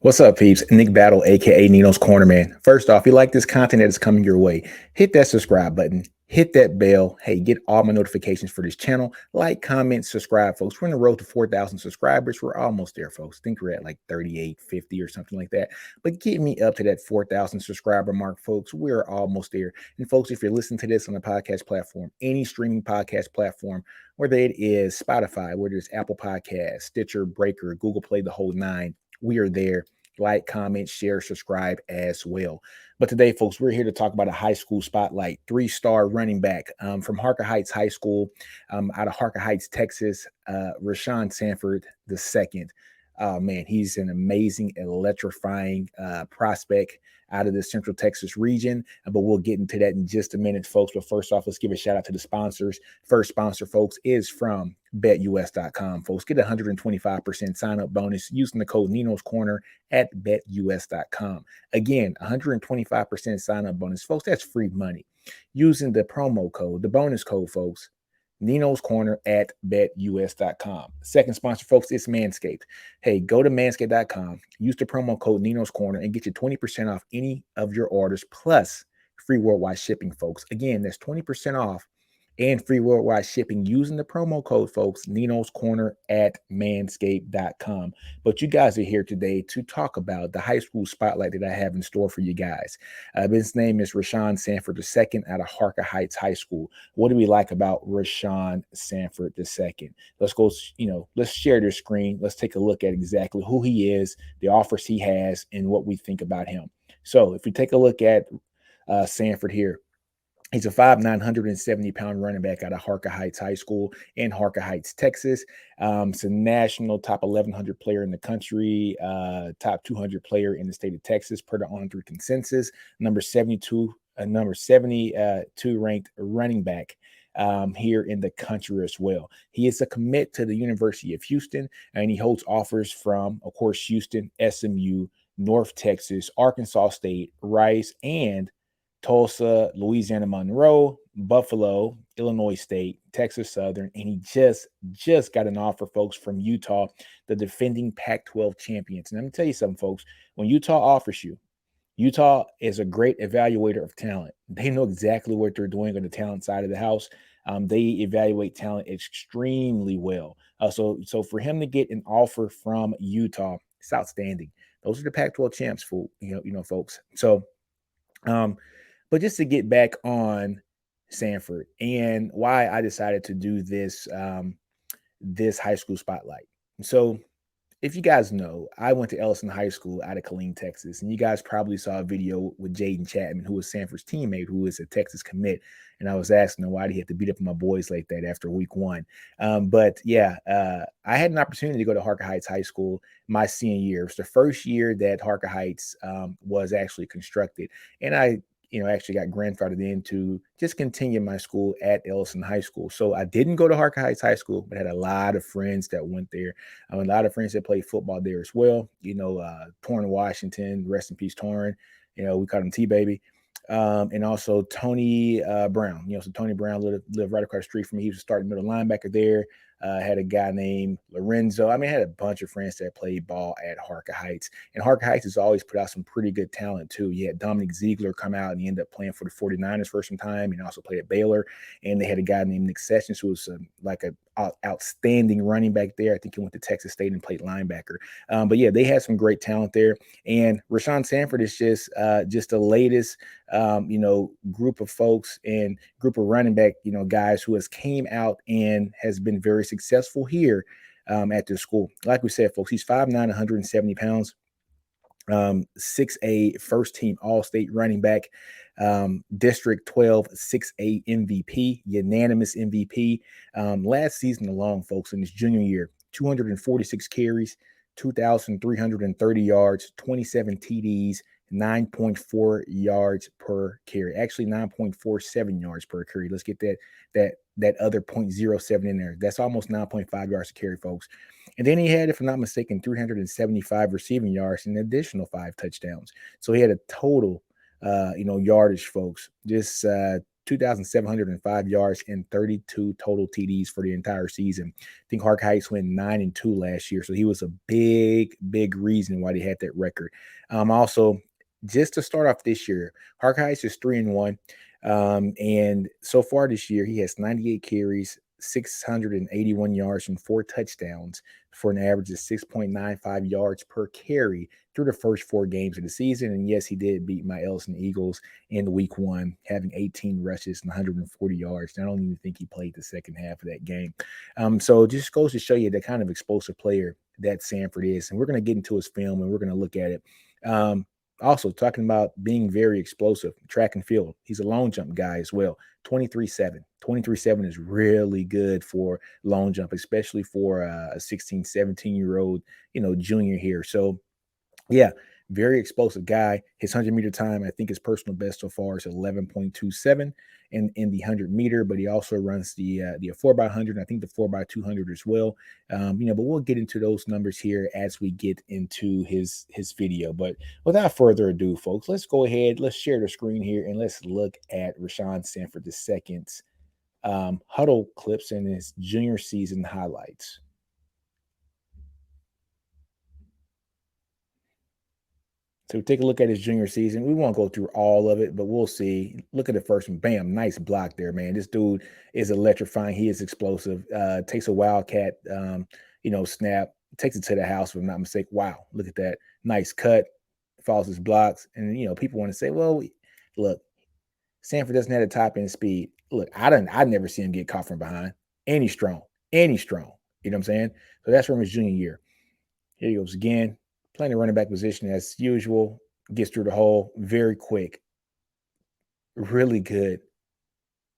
What's up, peeps? Nick Battle, aka NinosCorner, man. First off, if you like this content that is coming your way, hit that subscribe button, hit that bell. Hey, get all my notifications for this channel. Like, comment, subscribe, folks. We're on the road to 4,000 subscribers. We're almost there, folks. I think we're at like 3850 or something like that. But get me up to that 4,000 subscriber mark, folks. We're almost there. And folks, if you're listening to this on a podcast platform, any streaming podcast platform, whether it is Spotify, whether it's Apple Podcasts, Stitcher, Breaker, Google Play, the whole nine, we are there. Like, comment, share, subscribe as well. But today, folks, we're here to talk about a high school spotlight. Three-star running back from Harker Heights High School, out of Harker Heights, Texas, Rashawn Sanford II. Oh, man, he's an amazing, electrifying prospect out of the Central Texas region. But we'll get into that in just a minute, folks. But first off, let's give a shout out to the sponsors. First sponsor, folks, is from BetUS.com, folks. Get a 125% sign-up bonus using the code NinosCorner at BetUS.com. Again, 125% sign-up bonus, folks. That's free money. Using the promo code, the bonus code, folks, NinosCorner at BetUS.com. Second sponsor, folks, is Manscaped. Hey, go to Manscaped.com, use the promo code NinosCorner, and get you 20% off any of your orders, plus free worldwide shipping, folks. Again, that's 20% off and free worldwide shipping using the promo code, folks, NinosCorner at Manscaped.com. But you guys are here today to talk about the high school spotlight that I have in store for you guys. His name is Rashawn Sanford II out of Harker Heights High School. What do we like about Rashawn Sanford II? Let's go, let's share their screen. Let's take a look at exactly who he is, the offers he has, and what we think about him. So if you take a look at Sanford here, he's a 5'9", 170-pound running back out of Harker Heights High School in Harker Heights, Texas. It's a national top 1,100 player in the country, top 200 player in the state of Texas per the On3 consensus, number 72 ranked running back here in the country as well. He is a commit to the University of Houston, and he holds offers from, of course, Houston, SMU, North Texas, Arkansas State, Rice, and Tulsa, Louisiana Monroe, Buffalo, Illinois State, Texas Southern, and he just got an offer, folks, from Utah, the defending Pac-12 champions. And let me tell you something, folks. When Utah offers you, Utah is a great evaluator of talent. They know exactly what they're doing on the talent side of the house. They evaluate talent extremely well. So for him to get an offer from Utah, it's outstanding. Those are the Pac-12 champs, folks. So, but just to get back on Sanford and why I decided to do this this high school spotlight. So if you guys know, I went to Ellison High School out of Killeen, Texas, and you guys probably saw a video with Jaden Chapman, who was Sanford's teammate, who is a Texas commit. And I was asking him why did he have to beat up my boys like that after week one. I had an opportunity to go to Harker Heights High School my senior year. It was the first year that Harker Heights was actually constructed. And I actually got grandfathered in to just continue my school at Ellison High School. So I didn't go to Harker Heights High School, but had a lot of friends that went there. A lot of friends that played football there as well. Torrin Washington, rest in peace, Torrin. We called him T-Baby. And also Tony Brown. So Tony Brown lived right across the street from me. He was a starting middle linebacker there. Had a guy named Lorenzo. I had a bunch of friends that played ball at Harker Heights. And Harker Heights has always put out some pretty good talent, too. You had Dominic Ziegler come out, and he ended up playing for the 49ers for some time. And also played at Baylor. And they had a guy named Nick Sessions, who was like an outstanding running back there. I think he went to Texas State and played linebacker. They had some great talent there. And Rashawn Sanford is just the latest, group of folks and group of running back, guys who has came out and has been very successful here at this school. Like we said, folks, he's 5'9", 170 pounds, 6'8", first team All-State running back, District 12 6'8" MVP, unanimous MVP. Last season alone, folks, in his junior year, 246 carries, 2,330 yards, 27 TDs, 9.4 yards per carry. Actually, 9.47 yards per carry. Let's get that other 0.07 in there. That's almost 9.5 yards a carry, folks. And then he had, if I'm not mistaken, 375 receiving yards and an additional 5 touchdowns. So he had a total, yardage, folks, just 2,705 yards and 32 total TDs for the entire season. I think Harker Heights went 9-2 last year, so he was a big reason why they had that record. Also, just to start off this year, Harker Heights is 3-1. And so far this year, he has 98 carries, 681 yards, and 4 touchdowns for an average of 6.95 yards per carry through the first 4 games of the season. And yes, he did beat my Ellison Eagles in week 1, having 18 rushes and 140 yards. And I don't even think he played the second half of that game. So it just goes to show you the kind of explosive player that Sanford is. And we're going to get into his film and we're going to look at it. Also, talking about being very explosive, track and field. He's a long jump guy as well. 23-7. 23-7 is really good for long jump, especially for a 16, 17-year-old, junior here. So, yeah, very explosive guy. His 100-meter time, I think his personal best so far is 11.27 in the 100-meter, but he also runs the 4x100, I think the 4x200 as well. But we'll get into those numbers here as we get into his video. But without further ado, folks, let's go ahead. Let's share the screen here and let's look at Rashawn Sanford II's huddle clips and his junior season highlights. So take a look at his junior season. We won't go through all of it, but we'll see. Look at the first one. Bam, nice block there, man. This dude is electrifying. He is explosive. Takes a wildcat, snap. Takes it to the house, if I'm not mistaken. Wow, look at that. Nice cut. Follows his blocks. And, people want to say, well, look, Sanford doesn't have the top end speed. Look, I'd never see him get caught from behind. And he's strong. You know what I'm saying? So that's from his junior year. Here he goes again. Playing the running back position as usual. Gets through the hole very quick. Really good.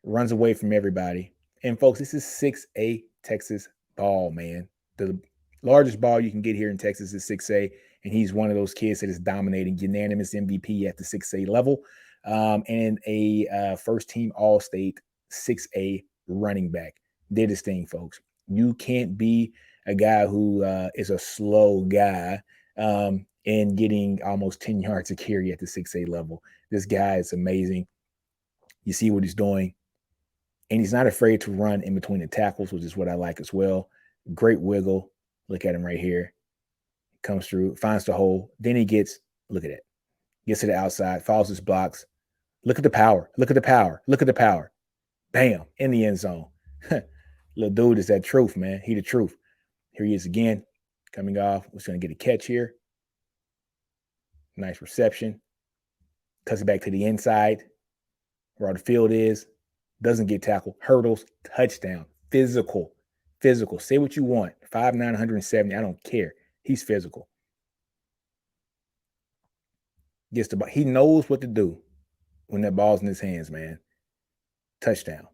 Runs away from everybody. And folks, this is 6A Texas ball, man. The largest ball you can get here in Texas is 6A. And he's one of those kids that is dominating, unanimous MVP at the 6A level. And a first team All-State 6A running back. Did his thing, folks. You can't be a guy who is a slow guy and getting almost 10 yards a carry at the 6A level. This guy is amazing. You see what he's doing. And he's not afraid to run in between the tackles, which is what I like as well. Great wiggle. Look at him right here. Comes through, finds the hole. Then he gets to the outside, follows his blocks. Look at the power. Bam, in the end zone. Little dude is that truth, man. He the truth. Here he is again, coming off. We're going to get a catch here. Nice reception. Cuts it back to the inside where all the field is. Doesn't get tackled. Hurdles. Touchdown. Physical. Say what you want. 5'9", 170. I don't care. He's physical. Gets the ball. He knows what to do when that ball's in his hands, man. Touchdown.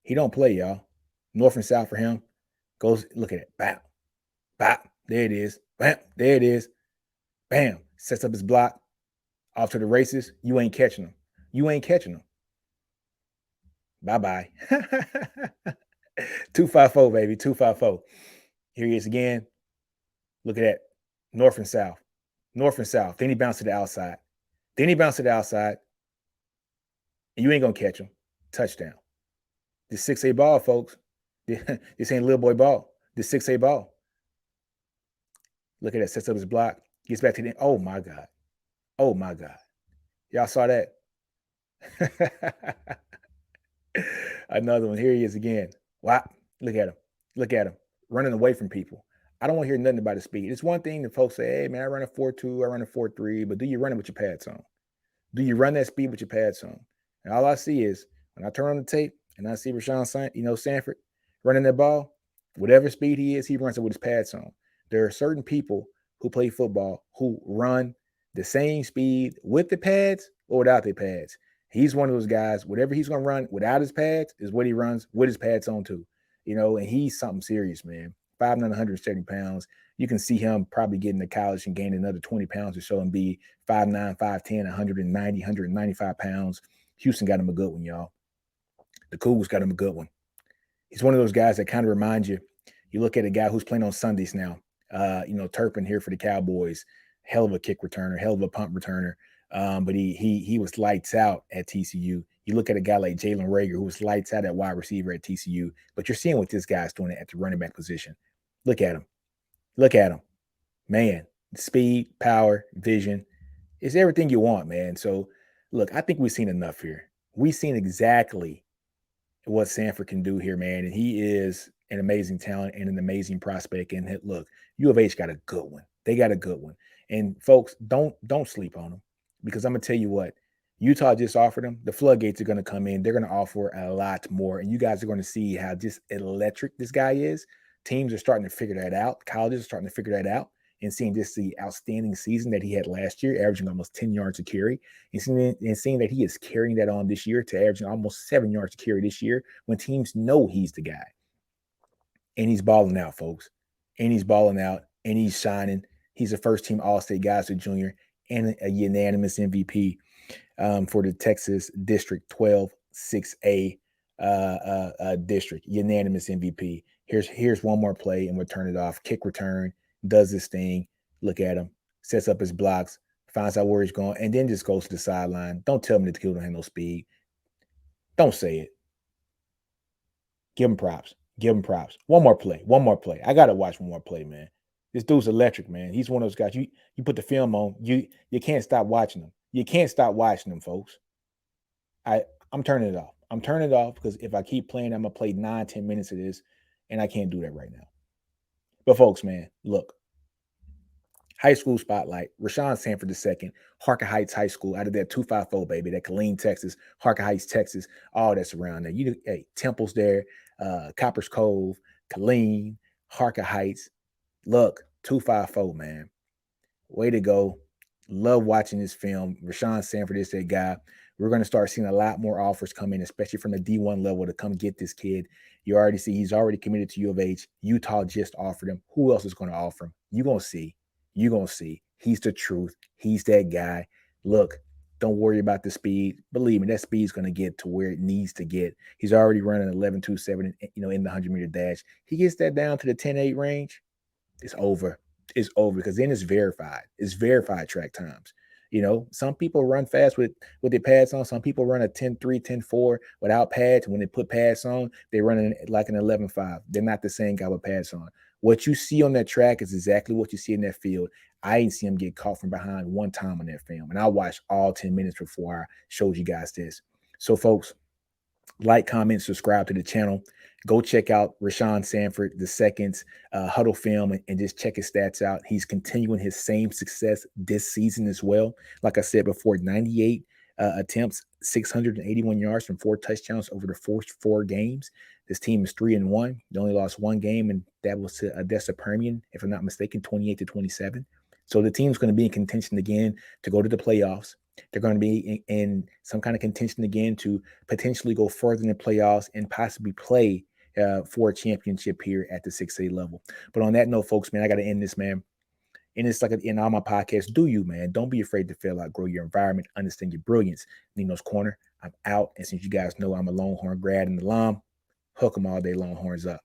He don't play, y'all. North and south for him. Goes, look at it. Bam. Bam. There it is. Bam. There it is. Bam. Sets up his block. Off to the races. You ain't catching him. Bye-bye. 254, baby. 254. Here he is again. Look at that. North and south. Then he bounced to the outside. And you ain't going to catch him. Touchdown. This 6A ball, folks. This ain't little boy ball. This 6A ball. Look at that. Sets up his block. Gets back to the. Oh, my God. Y'all saw that? Another one. Here he is again. Wow. Look at him. Running away from people. I don't want to hear nothing about his speed. It's one thing that folks say, hey, man, I run a 4.2, I run a 4.3, but do you run it with your pads on? Do you run that speed with your pads on? And all I see is when I turn on the tape and I see Rashawn Sanford running that ball, whatever speed he is, he runs it with his pads on. There are certain people who play football who run the same speed with the pads or without their pads. He's one of those guys, whatever he's going to run without his pads is what he runs with his pads on too. And he's something serious, man. 5'9", 170 pounds. You can see him probably getting to college and gain another 20 pounds or so and be 5'9", 5'10", 190, 195 pounds. Houston got him a good one, y'all. The Cougars got him a good one. He's one of those guys that kind of reminds you. You look at a guy who's playing on Sundays now. Turpin here for the Cowboys. Hell of a kick returner, hell of a punt returner. But he was lights out at TCU. You You look at a guy like Jalen Rager, who was lights out at wide receiver at TCU, but you're seeing what this guy's doing at the running back position. Look at him. Look at him. Man, speed, power, vision. It's everything you want, man. So, look, I think we've seen enough here. We've seen exactly what Sanford can do here, man. And he is an amazing talent and an amazing prospect. And look, U of H got a good one. They got a good one. And folks, don't sleep on them, because I'm gonna tell you what, Utah just offered them. The floodgates are gonna come in. They're gonna offer a lot more, and you guys are going to see how just electric this guy is. Teams are starting to figure that out. Colleges are starting to figure that out, and seeing just the outstanding season that he had last year, averaging almost 10 yards a carry, and seeing that he is carrying that on this year to averaging almost 7 yards a carry this year when teams know he's the guy. And he's balling out, folks. And he's balling out, and he's shining. He's a first-team All-State guy as a junior and a unanimous MVP for the Texas District 12 6A district. Unanimous MVP. Here's one more play, and we'll turn it off. Kick return, does this thing. Look at him. Sets up his blocks, finds out where he's going, and then just goes to the sideline. Don't tell me that the kid don't have no speed. Don't say it. Give him props. Give him props. One more play. One more play. I gotta watch one more play, man. This dude's electric, man. He's one of those guys. You put the film on, you can't stop watching him. You can't stop watching him, folks. I'm turning it off. I'm turning it off because if I keep playing, I'm gonna play 9-10 minutes of this, and I can't do that right now. But folks, man, look. High school spotlight. Rashawn Sanford II, Harker Heights High School, out of that 254, baby, that Killeen, Texas, Harker Heights, Texas, all that's around there. Hey, Temple's there, Coppers Cove, Killeen, Harker Heights. Look, 254, man. Way to go. Love watching this film. Rashawn Sanford is that guy. We're going to start seeing a lot more offers come in, especially from the D1 level, to come get this kid. You already see he's already committed to U of H. Utah just offered him. Who else is going to offer him? You're going to see. You're going to see. He's the truth. He's that guy. Look, don't worry about the speed. Believe me, that speed's going to get to where it needs to get. He's already running 11.27, in the 100-meter dash. He gets that down to the 10.8 range. It's over. It's over, because then it's verified. It's verified track times. Some people run fast with their pads on. Some people run a 10.3, 10.4 without pads. When they put pads on, they run like an 11.5. They're not the same guy with pads on. What you see on that track is exactly what you see in that field. I didn't see him get caught from behind one time on that film, and I watched all 10 minutes before I showed you guys this. So, folks, like, comment, subscribe to the channel. Go check out Rashawn Sanford II's huddle film and just check his stats out. He's continuing his same success this season as well. Like I said before, 98 attempts, 681 yards from 4 touchdowns over the first 4 games. This team is 3-1. They only lost 1 game, and that was to Odessa Permian, if I'm not mistaken, 28-27. So the team's going to be in contention again to go to the playoffs. They're going to be in some kind of contention again to potentially go further in the playoffs and possibly play for a championship here at the 6A level. But on that note, folks, man, I got to end this, man. And it's like in all my podcasts, do you, man. Don't be afraid to fail out, grow your environment, understand your brilliance. Ninos Corner, I'm out. And since you guys know I'm a Longhorn grad and alum, hook them all day, Longhorns up.